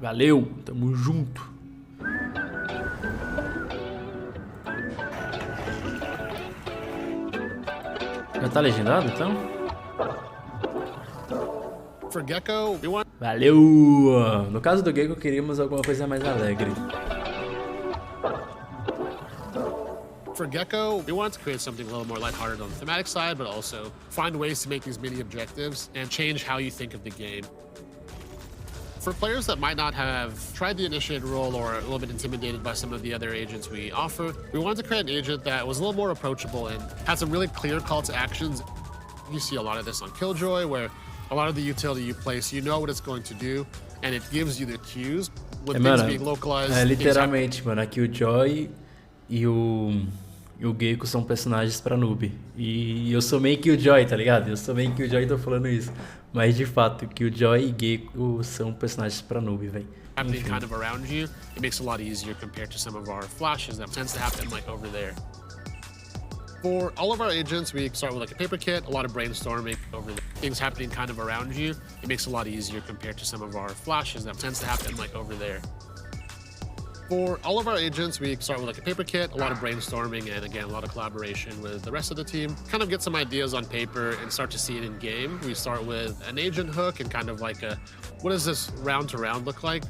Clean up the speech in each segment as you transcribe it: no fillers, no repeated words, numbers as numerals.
Valeu, tamo junto. Já tá legendado então? Valeu! No caso do Gecko queríamos alguma coisa mais alegre. For Gecko, we wanted to create something a little more lighthearted on the thematic side, but also find ways to make these mini objectives and change how you think of the game. For players that might not have tried the initiate role or a little bit intimidated by some of the other agents we offer, we wanted to create an agent that was a little more approachable and had some really clear call to actions. You see a lot of this on Killjoy, where a lot of the utility you place, you know what it's going to do, and it gives you the cues with things being localized. Literalmente, mano, aqui o Joy e o Gecko são personagens pra noob. E eu sou meio que o Joy, tá ligado? Eu sou meio que o Joy e tô falando isso. Mas de fato, que o Joy e Gecko são personagens pra noob, velho. Happening kind of around you, it makes it a lot easier compared to some of our flashes that tends to happen like over there. For all of our agents, we start with like a paper kit, a lot of brainstorming over things happening kind of around you. It makes it a lot easier compared to some of our flashes that tends to happen like over there. For all of our agents, we start with like a paper kit, a lot of brainstorming, and again, a lot of collaboration with the rest of the team. Kind of get some ideas on paper and start to see it in game. We start with an agent hook and kind of like a, what does this round to round look like?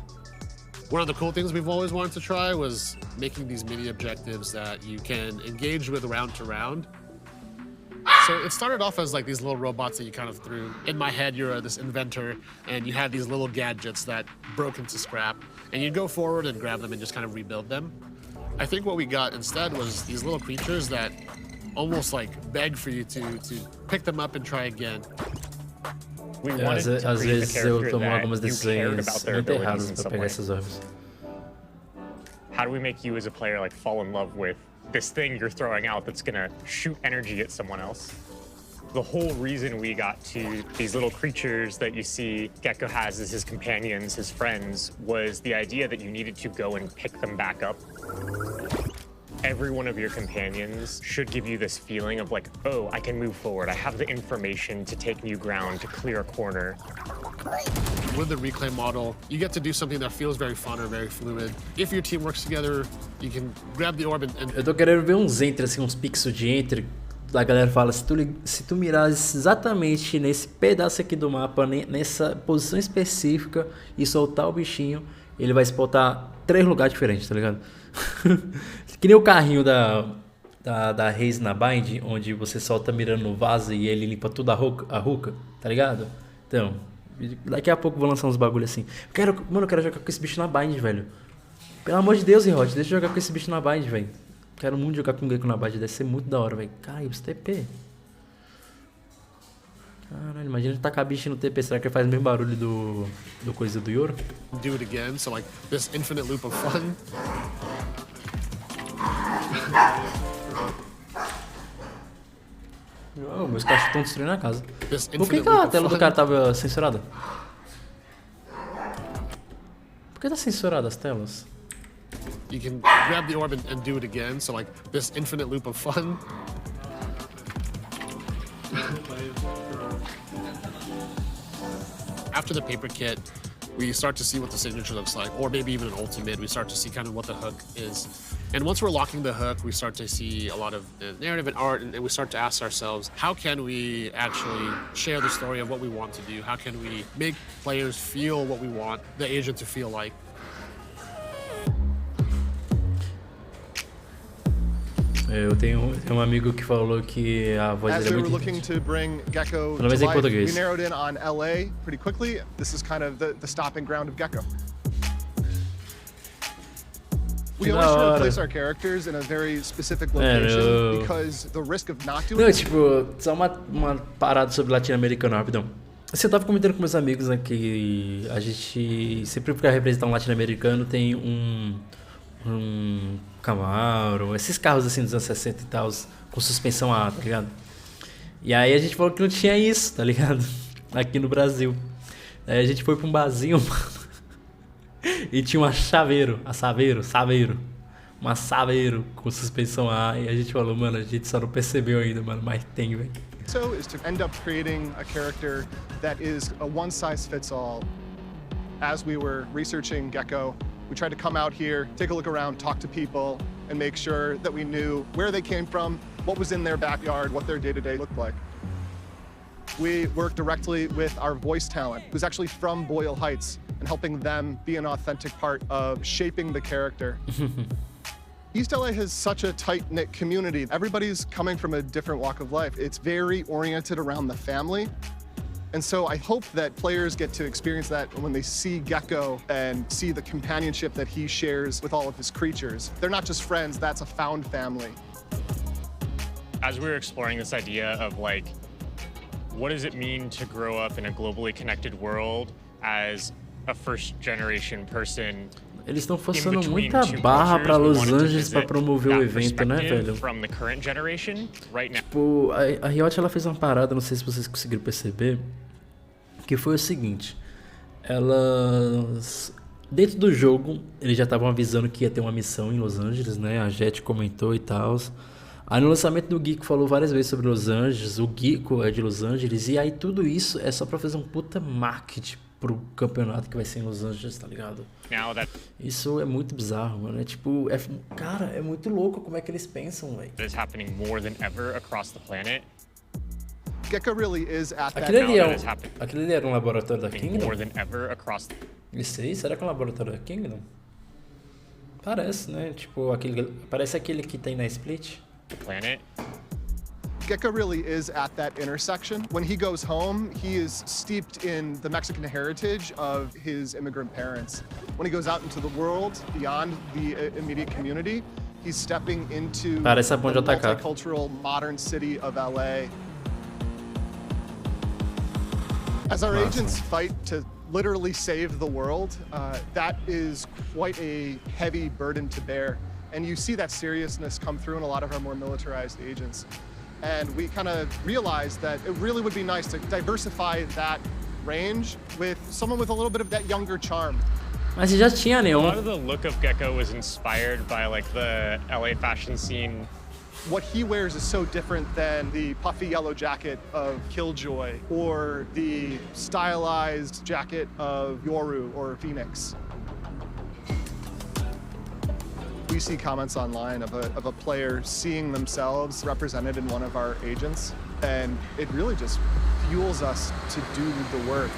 One of the cool things we've always wanted to try was making these mini objectives that you can engage with round to round. So it started off as like these little robots that you kind of threw. In my head, you're this inventor and you had these little gadgets that broke into scrap and you'd go forward and grab them and just kind of rebuild them. I think what we got instead was these little creatures that almost like beg for you to pick them up and try again. We wanted to create a character that you cared about their abilities in some way. How do we make you as a player like fall in love with this thing you're throwing out that's gonna shoot energy at someone else? The whole reason we got to these little creatures that you see Gecko has as his companions, his friends, was the idea that you needed to go and pick them back up. Every one of your companions should give you this feeling of like, oh, I can move forward. I have the information to take new ground, to clear a corner. With the reclaim model, you get to do something that feels very fun or very fluid. If your team works together, you can grab the orb and... Eu tô querendo ver uns enter, assim, uns pixels de enter. A galera fala, se tu mirares exatamente nesse pedaço aqui do mapa, nessa posição específica e soltar o bichinho, ele vai spotar 3 lugares diferentes, tá ligado? Que nem o carrinho da Reis na Bind, onde você solta mirando no vaso e ele limpa tudo a ruca, tá ligado? Então, daqui a pouco eu vou lançar uns bagulho assim. Mano, eu quero jogar com esse bicho na Bind, velho. Pelo amor de Deus, Riot, deixa eu jogar com esse bicho na Bind, velho. Quero muito jogar com o Gecko na Bind, deve ser muito da hora, velho. Caralho, esse TP. Caralho, imagina tacar bicho no TP, será que ele faz o mesmo barulho do coisa do Yoro? Do it again, so like this infinite loop of fun. Oh, meus cachorros estão destruindo a casa. Por que a tela do cara tava censurada? Por que tá censurada as telas? You can grab the orb and do it again, so like this infinite loop of fun. After the paper kit, we start to see what the signature looks like, or maybe even an ultimate. We start to see kind of what the hook is. And once we're locking the hook, we start to see a lot of narrative and art, and we start to ask ourselves, how can we actually share the story of what we want to do? How can we make players feel what we want the agent to feel like? Eu tenho um amigo que falou que a voz dele é muito looking to bring Gecko to life, we narrowed in on LA pretty quickly. This is kind of the stopping ground of Gecko. We always try to place our characters in a very specific location because the risk of not doing. Não, tipo, só uma parada sobre latino-americano rapidão. Assim, eu tava comentando com meus amigos, né, que a gente sempre pra representar um latino-americano tem um Camaro, esses carros assim dos anos 60 e tal, com suspensão A, tá ligado? E aí a gente falou que não tinha isso, tá ligado? Aqui no Brasil. Aí a gente foi pra um barzinho, mano, e tinha uma uma Saveiro com suspensão A, e a gente falou, mano, a gente só não percebeu ainda, mano, mas tem, velho. So is to end up creating a character that is a one size fits all as we were researching Gecko, we tried to come out here, take a look around, talk to people, and make sure that we knew where they came from, what was in their backyard, what their day-to-day looked like. We worked directly with our voice talent, who's actually from Boyle Heights, and helping them be an authentic part of shaping the character. East LA has such a tight-knit community. Everybody's coming from a different walk of life. It's very oriented around the family. And so I hope that players get to experience that when they see Gecko and see the companionship that he shares with all of his creatures. They're not just friends, that's a found family. As we were exploring this idea of like, what does it mean to grow up in a globally connected world as a first-generation person? Eles estão forçando muita barra para Los Angeles para promover o evento, né, velho? Tipo, a Riot ela fez uma parada, não sei se vocês conseguiram perceber, que foi o seguinte: elas dentro do jogo eles já estavam avisando que ia ter uma missão em Los Angeles, né? A Jet comentou e tal. Aí no lançamento do Geeko falou várias vezes sobre Los Angeles, o Geeko é de Los Angeles, e aí tudo isso é só pra fazer um puta marketing pro campeonato que vai ser em Los Angeles, tá ligado? Isso é muito bizarro, mano. É tipo, cara, é muito louco como é que eles pensam, velho. It's happening more than ever across the planet. Gecko really is at that. Aquele ali era um laboratório da Kingdom? More than ever across the... Isso aí, será que é um laboratório da Kingdom? Parece, né? Tipo, parece aquele que tem na Split. The planet. Gecko really is at that intersection. When he goes home, he is steeped in the Mexican heritage of his immigrant parents. When he goes out into the world, beyond the immediate community, he's stepping into the multicultural modern city of LA. As our agents fight to literally save the world, that is quite a heavy burden to bear. And you see that seriousness come through in a lot of our more militarized agents. And we kind of realized that it really would be nice to diversify that range with someone with a little bit of that younger charm. Mas já tinha A lot of the look of Gecko was inspired by like the LA fashion scene. What he wears is so different than the puffy yellow jacket of Killjoy or the stylized jacket of Yoru or Phoenix. We see comments online of a player seeing themselves represented in one of our agents, and it really just fuels us to do the work.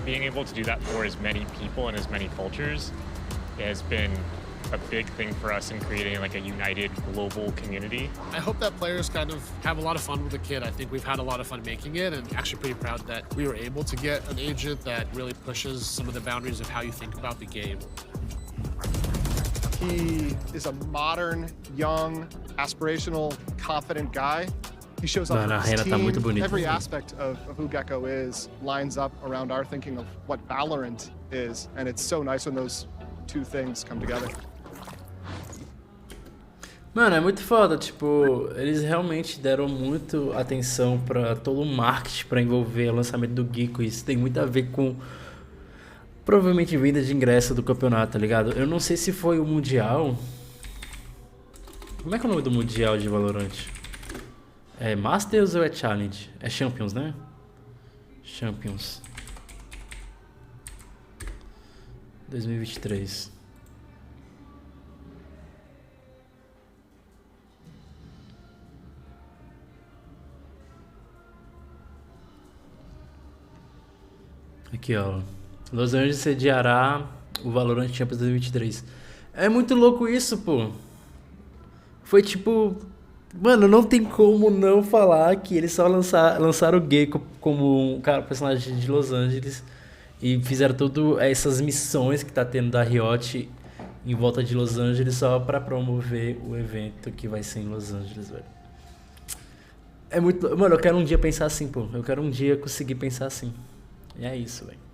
Being able to do that for as many people and as many cultures has been a big thing for us in creating like a united global community. I hope that players kind of have a lot of fun with the kit. I think we've had a lot of fun making it, and actually pretty proud that we were able to get an agent that really pushes some of the boundaries of how you think about the game. He is a modern, young, aspirational, confident guy. He shows up with his team. Every aspect of who Gecko is lines up around our thinking of what Valorant is, and it's so nice when those two things come together. Mano, é muito foda, tipo, eles realmente deram muito atenção pra todo o marketing pra envolver o lançamento do Geeko. Isso tem muito a ver com provavelmente venda de ingresso do campeonato, tá ligado? Eu não sei se foi o Mundial. Como é que é o nome do Mundial de Valorant? É Masters ou é Challenge? É Champions, né? Champions 2023. Aqui, ó. Los Angeles sediará o Valorant Champions 2023. É muito louco isso, pô. Foi tipo... Mano, não tem como não falar que eles só lançaram o Gecko como um personagem de Los Angeles e fizeram todas essas missões que tá tendo da Riot em volta de Los Angeles só pra promover o evento que vai ser em Los Angeles, velho. É muito... Mano, eu quero um dia pensar assim, pô. Eu quero um dia conseguir pensar assim. E é isso, velho.